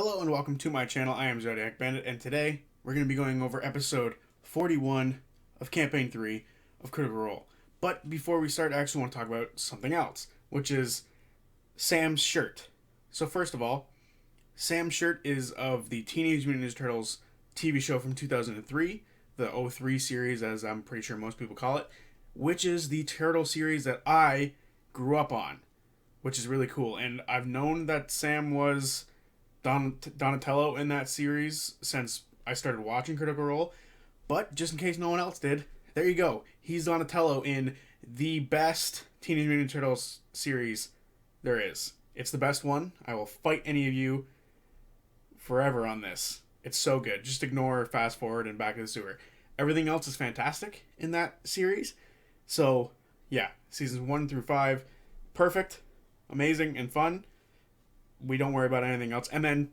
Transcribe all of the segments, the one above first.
Hello and welcome to my channel. I am Zodiac Bandit, and today we're going to be going over episode 41 of Campaign 3 of Critical Role. But before we start, I actually want to talk about something else, which is Sam's shirt. So first of all, Sam's shirt is of the Teenage Mutant Ninja Turtles TV show from 2003, the 03 series as I'm pretty sure most people call it, which is the Turtle series that I grew up on, which is really cool. And I've known that Sam was Donatello in that series since I started watching Critical Role, but just in case no one else did, there you go. He's Donatello in the best Teenage Mutant Ninja Turtles series there is. It's the best one. I will fight any of you forever on this. It's so good. Just ignore Fast Forward and Back to the Sewer. Everything else is fantastic in that series. So, yeah, seasons 1 through 5, perfect, amazing, and fun. We don't worry about anything else. And then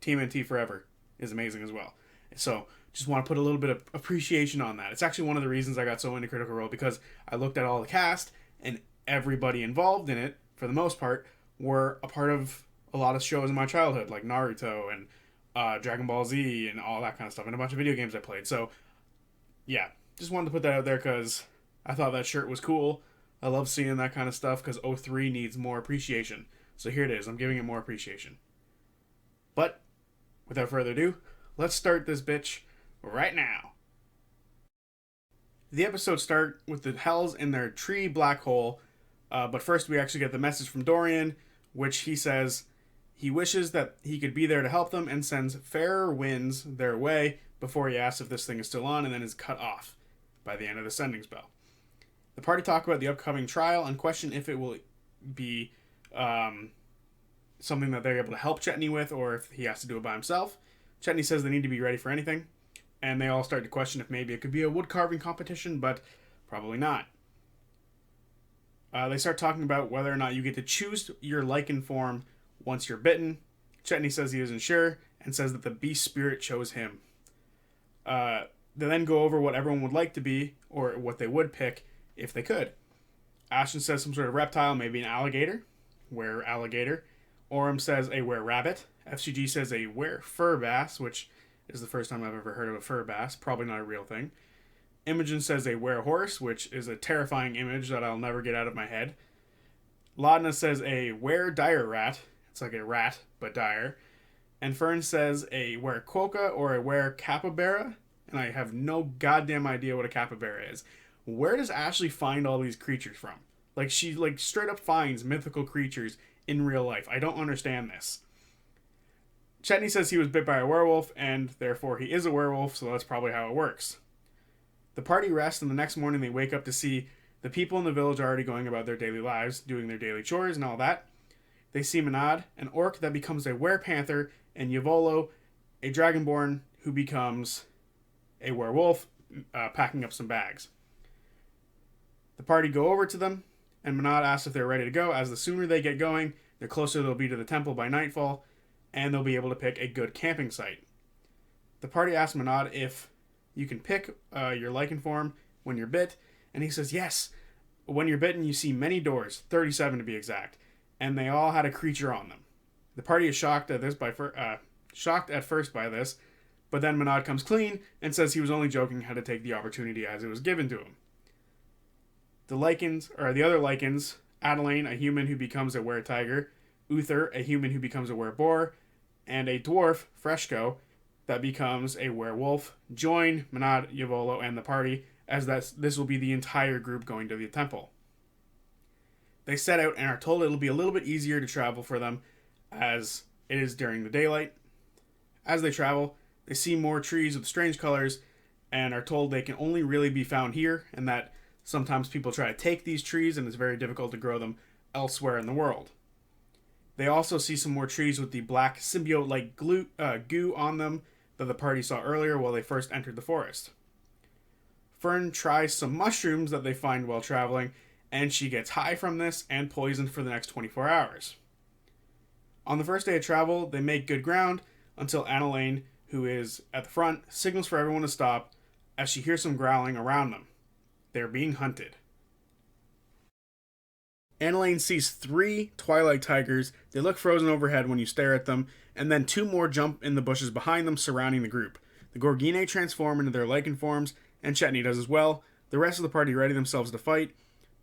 TMNT Forever is amazing as well. So just want to put a little bit of appreciation on that. It's actually one of the reasons I got so into Critical Role, because I looked at all the cast and everybody involved in it, for the most part, were a part of a lot of shows in my childhood, like Naruto and Dragon Ball Z and all that kind of stuff, and a bunch of video games I played. So yeah, just wanted to put that out there because I thought that shirt was cool. I love seeing that kind of stuff because 03 needs more appreciation. So here it is. I'm giving it more appreciation. But without further ado, let's start this bitch right now. The episode starts with the Hells in their tree black hole. But first we actually get the message from Dorian, which he says he wishes that he could be there to help them and sends fairer winds their way before he asks if this thing is still on, and then is cut off by the end of the sending spell. The party talk about the upcoming trial and question if it will be something that they're able to help Chentey with, or if he has to do it by himself. Chentey says they need to be ready for anything, and they all start to question if maybe it could be a wood carving competition, but probably not. They start talking about whether or not you get to choose your lichen form once you're bitten. Chentey says he isn't sure, and says that the beast spirit chose him. They then go over what everyone would like to be, or what they would pick if they could. Ashton says some sort of reptile, maybe an alligator, were alligator. Orem says a were rabbit. FCG says a were fur bass, which is the first time I've ever heard of a fur bass. Probably not a real thing. Imogen says a were horse, which is a terrifying image that I'll never get out of my head. Laudna says a were dire rat. It's like a rat, but dire. And Fern says a were quokka or a were capybara. And I have no goddamn idea what a capybara is. Where does Ashley find all these creatures from? Like, she straight up finds mythical creatures in real life. I don't understand this. Chentey says he was bit by a werewolf, and therefore he is a werewolf, so that's probably how it works. The party rests, and the next morning they wake up to see the people in the village are already going about their daily lives, doing their daily chores and all that. They see Manad, an orc that becomes a werepanther, and Yavolo, a dragonborn who becomes a werewolf, packing up some bags. The party go over to them, and Manad asks if they're ready to go, as the sooner they get going, the closer they'll be to the temple by nightfall, and they'll be able to pick a good camping site. The party asks Manad if you can pick your lichen form when you're bit, and he says yes. When you're bitten, you see many doors, 37 to be exact, and they all had a creature on them. The party is shocked at first by this, but then Manad comes clean and says he was only joking, had to take the opportunity as it was given to him. The other lichens, Adelaine, a human who becomes a were-tiger, Uther, a human who becomes a were-boar, and a dwarf, Freshco, that becomes a werewolf, join Manad, Yavolo, and the party, as this will be the entire group going to the temple. They set out and are told it'll be a little bit easier to travel for them, as it is during the daylight. As they travel, they see more trees with strange colors, and are told they can only really be found here, and that sometimes people try to take these trees, and it's very difficult to grow them elsewhere in the world. They also see some more trees with the black symbiote-like goo on them that the party saw earlier while they first entered the forest. Fern tries some mushrooms that they find while traveling, and she gets high from this and poisoned for the next 24 hours. On the first day of travel, they make good ground until Annalane, who is at the front, signals for everyone to stop as she hears some growling around them. They're being hunted. Annalane sees 3 twilight tigers. They look frozen overhead when you stare at them, and then 2 more jump in the bushes behind them, surrounding the group. The Gorgine transform into their lichen forms, and Chentey does as well. The rest of the party ready themselves to fight,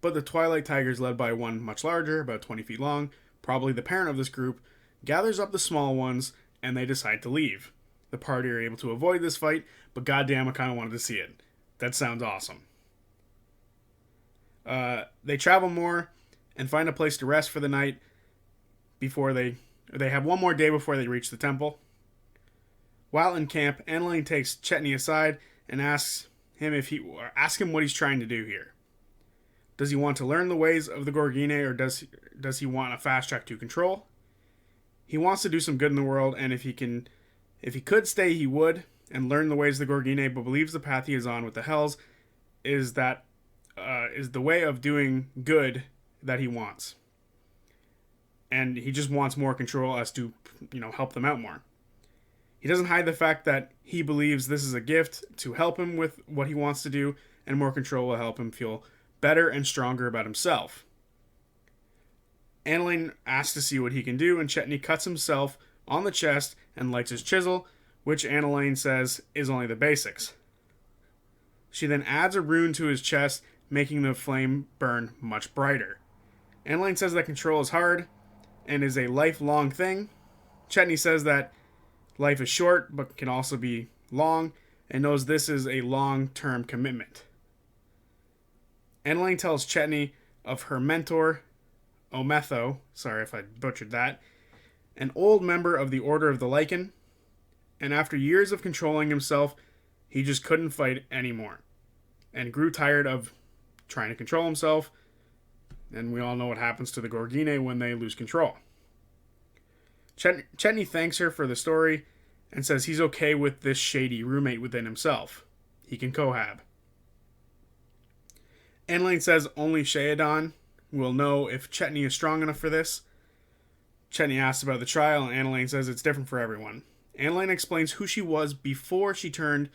but the Twilight Tigers, led by one much larger, about 20 feet long, probably the parent of this group, gathers up the small ones, and they decide to leave. The party are able to avoid this fight, but goddamn, I kind of wanted to see it. That sounds awesome. They travel more and find a place to rest for the night before they have one more day before they reach the temple. While in camp, Annalene takes Chentey aside and asks him what he's trying to do here. Does he want to learn the ways of the Gorgine, or does he want a fast track to control? He wants to do some good in the world, and if he could stay, he would, and learn the ways of the Gorgine, but believes the path he is on with the Hells is the way of doing good that he wants. And he just wants more control as to, help them out more. He doesn't hide the fact that he believes this is a gift to help him with what he wants to do, and more control will help him feel better and stronger about himself. Annalene asks to see what he can do, and Chentey cuts himself on the chest and lights his chisel, which Annalene says is only the basics. She then adds a rune to his chest, making the flame burn much brighter. Annalene says that control is hard and is a lifelong thing. Chentey says that life is short but can also be long, and knows this is a long-term commitment. Annalene tells Chentey of her mentor, Ometho, sorry if I butchered that, an old member of the Order of the Lichen, and after years of controlling himself, he just couldn't fight anymore, and grew tired of trying to control himself, and we all know what happens to the Gorgine when they lose control. Chentey thanks her for the story, and says he's okay with this shady roommate within himself. He can cohab. Annalene says only Sheadon will know if Chentey is strong enough for this. Chentey asks about the trial, and Annalene says it's different for everyone. Annalene explains who she was before she turned.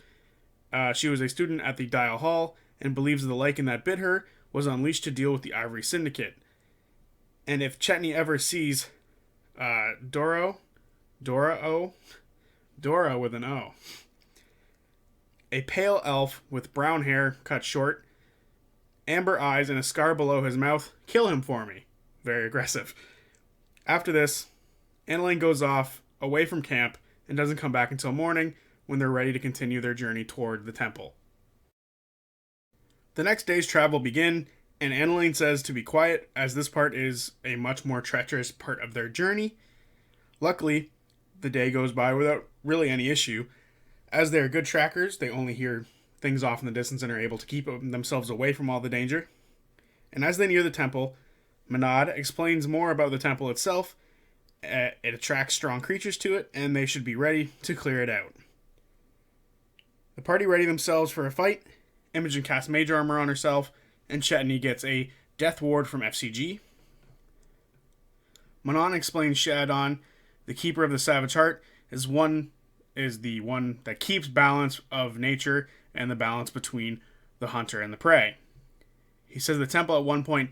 She was a student at the Dial Hall, and believes the lichen that bit her was unleashed to deal with the Ivory Syndicate. And if Chentey ever sees Dora with an O, a pale elf with brown hair cut short, amber eyes, and a scar below his mouth, kill him for me. Very aggressive. After this, Annalene goes off away from camp and doesn't come back until morning, when they're ready to continue their journey toward the temple. The next day's travel begin, and Annalene says to be quiet, as this part is a much more treacherous part of their journey. Luckily, the day goes by without really any issue. As they are good trackers, they only hear things off in the distance and are able to keep themselves away from all the danger. And as they near the temple, Manad explains more about the temple itself. It attracts strong creatures to it, and they should be ready to clear it out. The party ready themselves for a fight. Imogen casts mage armor on herself, and Chentey gets a death ward from FCG. Manon explains Sheadon, the keeper of the Savage Heart, is the one that keeps balance of nature and the balance between the hunter and the prey. He says the temple at one point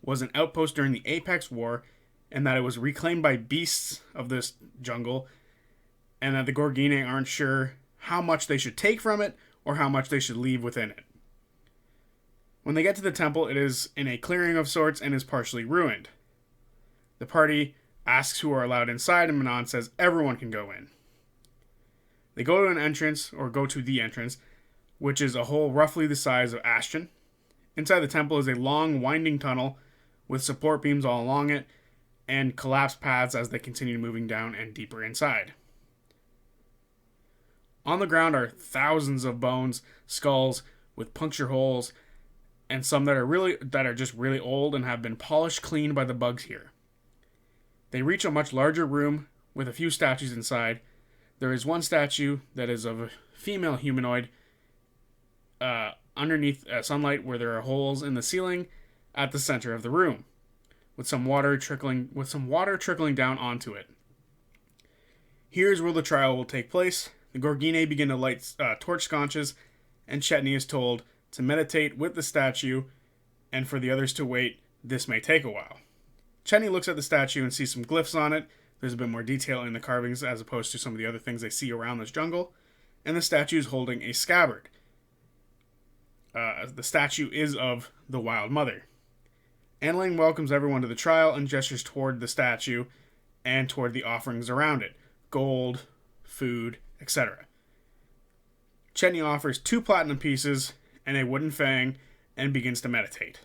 was an outpost during the Apex War, and that it was reclaimed by beasts of this jungle, and that the Gorgine aren't sure how much they should take from it or how much they should leave within it. When they get to the temple, it is in a clearing of sorts and is partially ruined. The party asks who are allowed inside, and Manon says everyone can go in. They go to the entrance, which is a hole roughly the size of Ashton. Inside the temple is a long, winding tunnel with support beams all along it, and collapsed paths as they continue moving down and deeper inside. On the ground are thousands of bones, skulls with puncture holes, and some that are just really old and have been polished clean by the bugs here. They reach a much larger room with a few statues inside. There is one statue that is of a female humanoid underneath sunlight, where there are holes in the ceiling at the center of the room, with some water trickling down onto it. Here's where the trial will take place. The Gorgine begin to light torch sconces, and Chentey is told to meditate with the statue, and for the others to wait. This may take a while. Chentey looks at the statue and sees some glyphs on it, There's a bit more detail in the carvings as opposed to some of the other things they see around this jungle. And the statue is holding a scabbard. The statue is of the Wild Mother. Anling welcomes everyone to the trial and gestures toward the statue and toward the offerings around it. Gold, food, etc. Chentey offers 2 platinum pieces and a wooden fang and begins to meditate.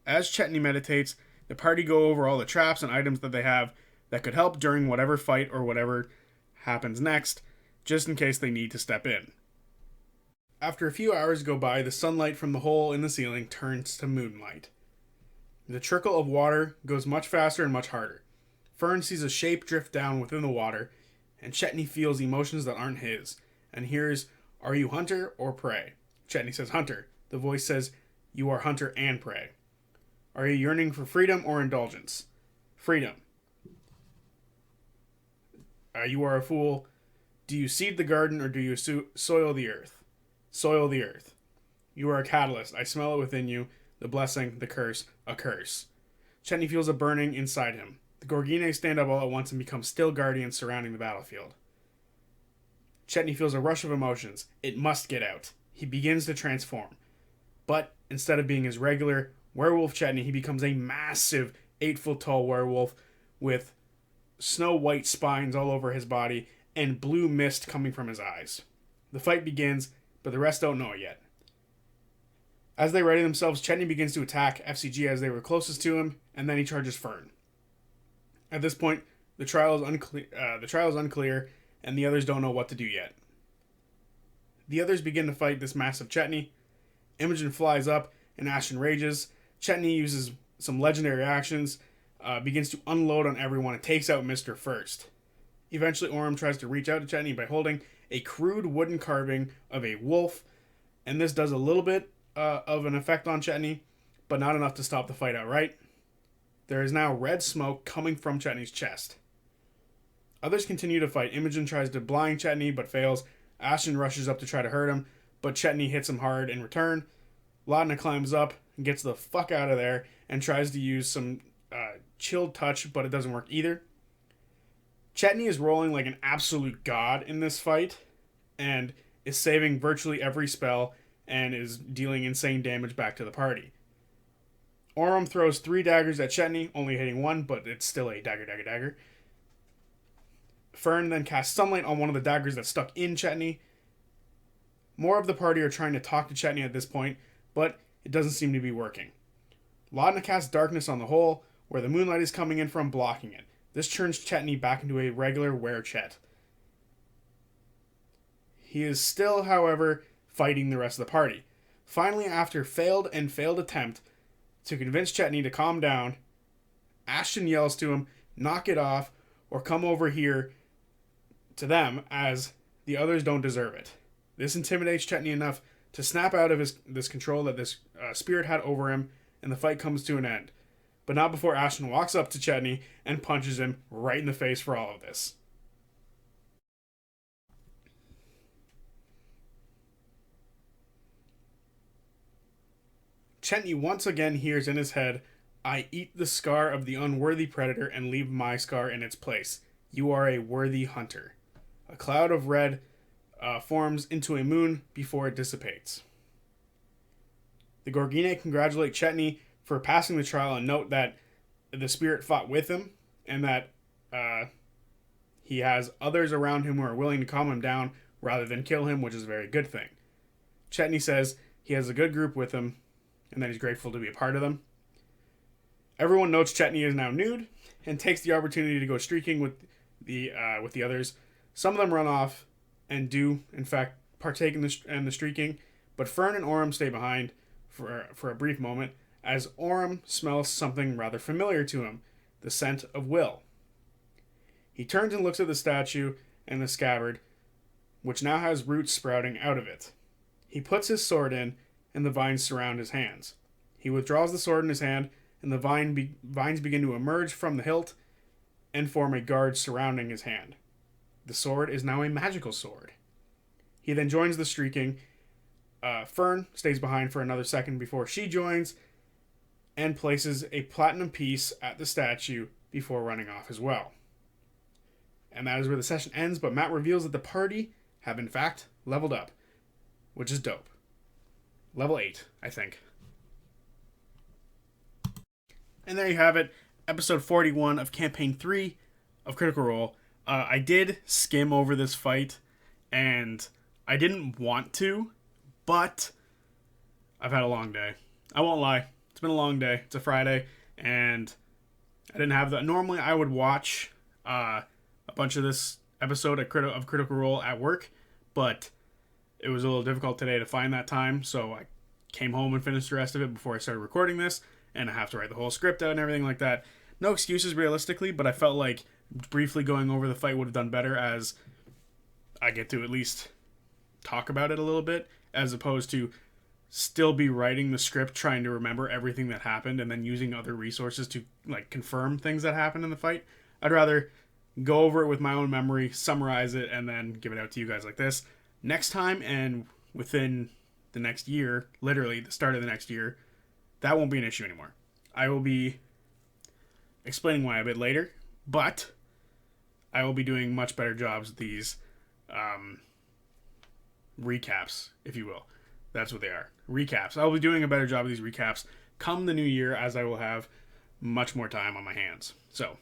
As Chentey meditates, the party go over all the traps and items that they have that could help during whatever fight or whatever happens next, just in case they need to step in. After a few hours go by, the sunlight from the hole in the ceiling turns to moonlight. The trickle of water goes much faster and much harder. Fern sees a shape drift down within the water, and Chentey feels emotions that aren't his, and hears, "Are you hunter or prey?" Chentey says, "Hunter." The voice says, "You are hunter and prey." "Are you yearning for freedom or indulgence?" "Freedom." "You are a fool. Do you seed the garden or do you soil the earth?" "Soil the earth." "You are a catalyst. I smell it within you. The blessing, the curse, a curse." Chentey feels a burning inside him. The Gorgines stand up all at once and become still guardians surrounding the battlefield. Chentey feels a rush of emotions. It must get out. He begins to transform. But instead of being his regular werewolf Chentey, he becomes a massive 8-foot tall werewolf with snow-white spines all over his body and blue mist coming from his eyes. The fight begins, but the rest don't know it yet. As they ready themselves, Chentey begins to attack FCG as they were closest to him, and then he charges Fern. At this point, the trial is unclear, and the others don't know what to do yet. The others begin to fight this massive Chentey. Imogen flies up, and Ashton rages. Chentey uses some legendary actions, begins to unload on everyone, and takes out Mr. First. Eventually, Orem tries to reach out to Chentey by holding a crude wooden carving of a wolf, and this does a little bit of an effect on Chentey, but not enough to stop the fight outright. There is now red smoke coming from Chentey's chest. Others continue to fight. Imogen tries to blind Chentey, but fails. Ashton rushes up to try to hurt him, but Chentey hits him hard in return. Laudna climbs up and gets the fuck out of there and tries to use some chilled touch, but it doesn't work either. Chentey is rolling like an absolute god in this fight and is saving virtually every spell and is dealing insane damage back to the party. Orem throws 3 daggers at Chentey, only hitting 1, but it's still a dagger. Fern then casts sunlight on one of the daggers that's stuck in Chentey. More of the party are trying to talk to Chentey at this point, but it doesn't seem to be working. Laudna casts darkness on the hole, where the moonlight is coming in from, blocking it. This turns Chentey back into a regular were-Chet. He is still, however, fighting the rest of the party. Finally, after failed attempt to convince Chentey to calm down, Ashton yells to him, "Knock it off, or come over here," to them, as the others don't deserve it. This intimidates Chentey enough to snap out of this control that this spirit had over him, and the fight comes to an end. But not before Ashton walks up to Chentey and punches him right in the face for all of this. Chentey once again hears in his head, "I eat the scar of the unworthy predator and leave my scar in its place. You are a worthy hunter." A cloud of red forms into a moon before it dissipates. The Gorgine congratulate Chentey for passing the trial and note that the spirit fought with him and that he has others around him who are willing to calm him down rather than kill him, which is a very good thing. Chentey says he has a good group with him and that he's grateful to be a part of them. Everyone notes Chentey is now nude and takes the opportunity to go streaking with the others. Some of them run off and do, in fact, partake in the streaking, but Fern and Orem stay behind for a brief moment as Orem smells something rather familiar to him, the scent of Will. He turns and looks at the statue and the scabbard, which now has roots sprouting out of it. He puts his sword in, and the vines surround his hands. He withdraws the sword in his hand, and the vines begin to emerge from the hilt and form a guard surrounding his hand. The sword is now a magical sword. He then joins the streaking. Fern stays behind for another second before she joins and places a platinum piece at the statue before running off as well. And that is where the session ends, but Matt reveals that the party have in fact leveled up, which is dope. Level 8, I think. And there you have it, episode 41 of Campaign 3 of Critical Role. I did skim over this fight, and I didn't want to, but I've had a long day. I won't lie. It's been a long day. It's a Friday, and I didn't have that. Normally, I would watch a bunch of this episode of Critical Role at work, but it was a little difficult today to find that time, so I came home and finished the rest of it before I started recording this, and I have to write the whole script out and everything like that. No excuses, realistically, but I felt like briefly going over the fight would have done better, as I get to at least talk about it a little bit, as opposed to still be writing the script, trying to remember everything that happened, and then using other resources to like confirm things that happened in the fight. I'd rather go over it with my own memory, summarize it, and then give it out to you guys like this. Next time, and within the next year, literally the start of the next year, that won't be an issue anymore. I will be explaining why a bit later, but I will be doing much better jobs with these recaps, if you will. That's what they are. Recaps. I will be doing a better job of these recaps come the new year, as I will have much more time on my hands. So,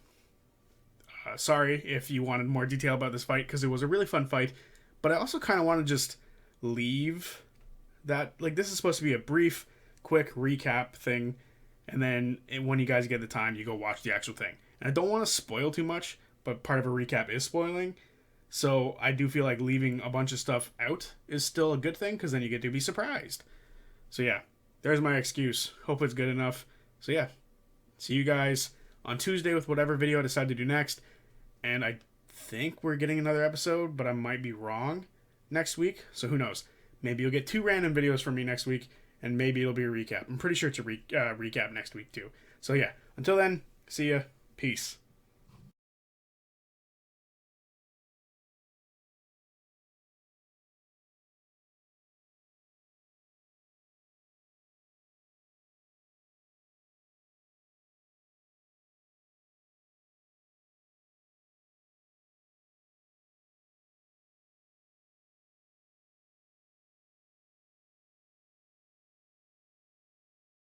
sorry if you wanted more detail about this fight, because it was a really fun fight, but I also kind of want to just leave that, like, this is supposed to be a brief, quick recap thing, and then when you guys get the time, you go watch the actual thing. And I don't want to spoil too much, but part of a recap is spoiling, so I do feel like leaving a bunch of stuff out is still a good thing, because then you get to be surprised. So yeah, there's my excuse. Hope it's good enough. So yeah, see you guys on Tuesday with whatever video I decide to do next. And I think we're getting another episode, but I might be wrong next week. So who knows? Maybe you'll get 2 random videos from me next week, and maybe it'll be a recap. I'm pretty sure it's a recap next week too. So yeah, until then, see ya. Peace.